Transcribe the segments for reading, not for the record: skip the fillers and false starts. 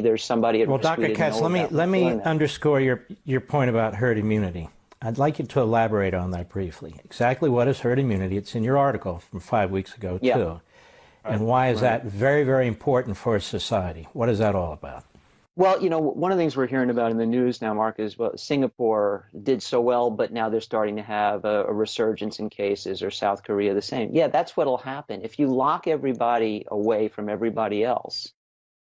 There's somebody at Well, risk we Dr. didn't Katz, know let me about. underscore your point about herd immunity. I'd like you to elaborate on that briefly. Exactly what is herd immunity? It's in your article from 5 weeks ago, Yeah. too. And why is that very, very important for a society? What is that all about? Well, one of the things we're hearing about in the news now, Mark, is Singapore did so well, but now they're starting to have a resurgence in cases, or South Korea the same. Yeah, that's what'll happen. If you lock everybody away from everybody else,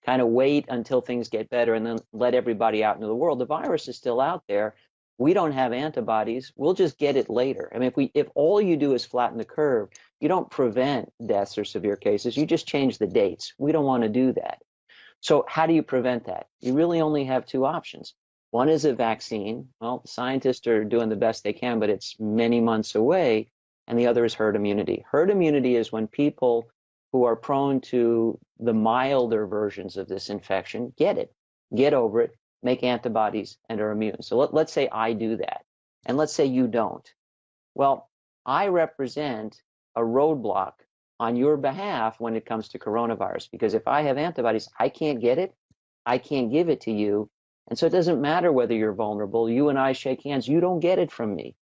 kind of wait until things get better and then let everybody out into the world, the virus is still out there. We don't have antibodies. We'll just get it later. I mean, if all you do is flatten the curve, you don't prevent deaths or severe cases. You just change the dates. We don't want to do that. So how do you prevent that? You really only have two options. One is a vaccine. Well, scientists are doing the best they can, but it's many months away. And the other is herd immunity. Herd immunity is when people who are prone to the milder versions of this infection get it, get over it, make antibodies, and are immune. So let's say I do that, and let's say you don't. Well, I represent a roadblock on your behalf when it comes to coronavirus, because if I have antibodies, I can't get it, I can't give it to you, and so it doesn't matter whether you're vulnerable. You and I shake hands, you don't get it from me.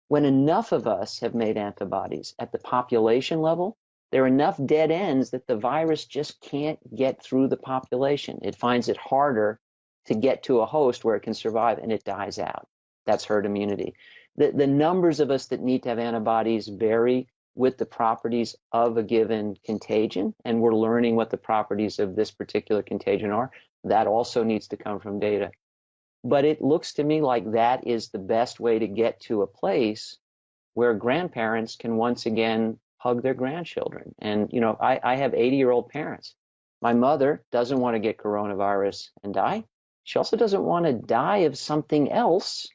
When enough of us have made antibodies at the population level, there are enough dead ends that the virus just can't get through the population. It finds it harder to get to a host where it can survive, and it dies out. That's herd immunity. The numbers of us that need to have antibodies vary with the properties of a given contagion, and we're learning what the properties of this particular contagion are. That also needs to come from data. But it looks to me like that is the best way to get to a place where grandparents can once again hug their grandchildren. And, I have 80-year-old parents. My mother doesn't want to get coronavirus and die. She also doesn't want to die of something else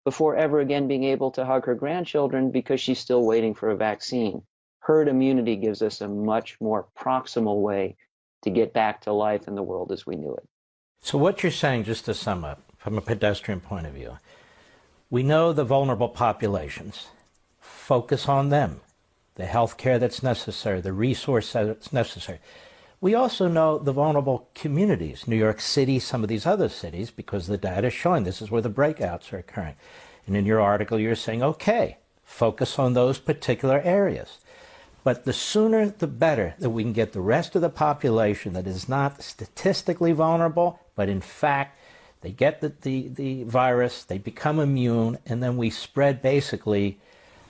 before ever again being able to hug her grandchildren, because she's still waiting for a vaccine. Herd immunity gives us a much more proximal way to get back to life in the world as we knew it. So what you're saying, just to sum up, from a pedestrian point of view, we know the vulnerable populations. Focus on them, the health care that's necessary, the resource that's necessary. We also know the vulnerable communities, New York City, some of these other cities, because the data is showing this is where the breakouts are occurring. And in your article, you're saying, okay, focus on those particular areas. But the sooner, the better that we can get the rest of the population that is not statistically vulnerable, but in fact, they get the virus, they become immune, and then we spread basically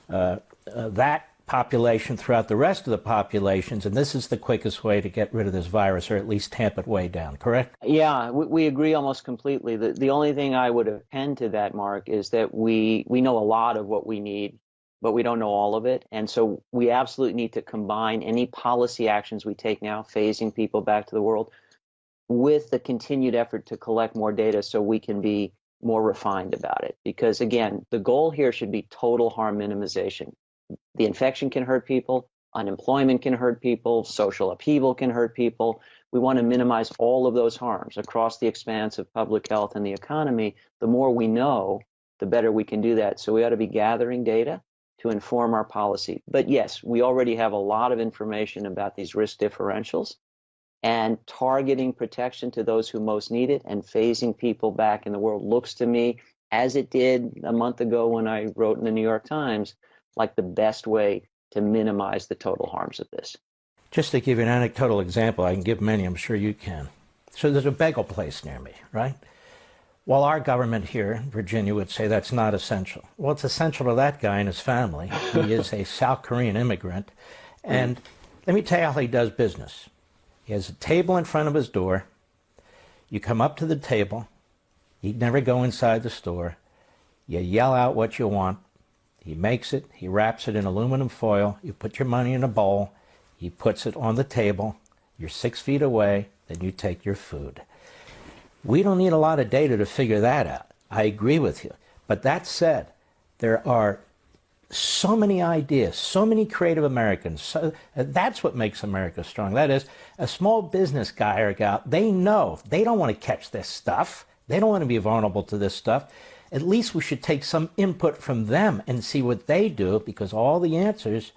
that population throughout the rest of the populations, and this is the quickest way to get rid of this virus, or at least tamp it way down, correct? Yeah, we agree almost completely. The only thing I would append to that, Mark, is that we know a lot of what we need, but we don't know all of it. And so we absolutely need to combine any policy actions we take now, phasing people back to the world, with the continued effort to collect more data so we can be more refined about it. Because again, the goal here should be total harm minimization. The infection can hurt people, unemployment can hurt people, social upheaval can hurt people. We want to minimize all of those harms across the expanse of public health and the economy. The more we know, the better we can do that. So we ought to be gathering data to inform our policy. But yes, we already have a lot of information about these risk differentials, and targeting protection to those who most need it and phasing people back in the world looks to me, as it did a month ago when I wrote in the New York Times, like the best way to minimize the total harms of this. Just to give you an anecdotal example, I can give many, I'm sure you can. So there's a bagel place near me, right? Well, our government here in Virginia would say that's not essential. Well, it's essential to that guy and his family. He is a South Korean immigrant. And let me tell you how he does business. He has a table in front of his door. You come up to the table. He'd never go inside the store. You yell out what you want. He makes it. He wraps it in aluminum foil. You put your money in a bowl. He puts it on the table. You're 6 feet away. Then you take your food. We don't need a lot of data to figure that out. I agree with you. But that said, there are so many ideas, so many creative Americans. So that's what makes America strong. That is, a small business guy or gal, they know they don't want to catch this stuff. They don't want to be vulnerable to this stuff. At least we should take some input from them and see what they do, because all the answers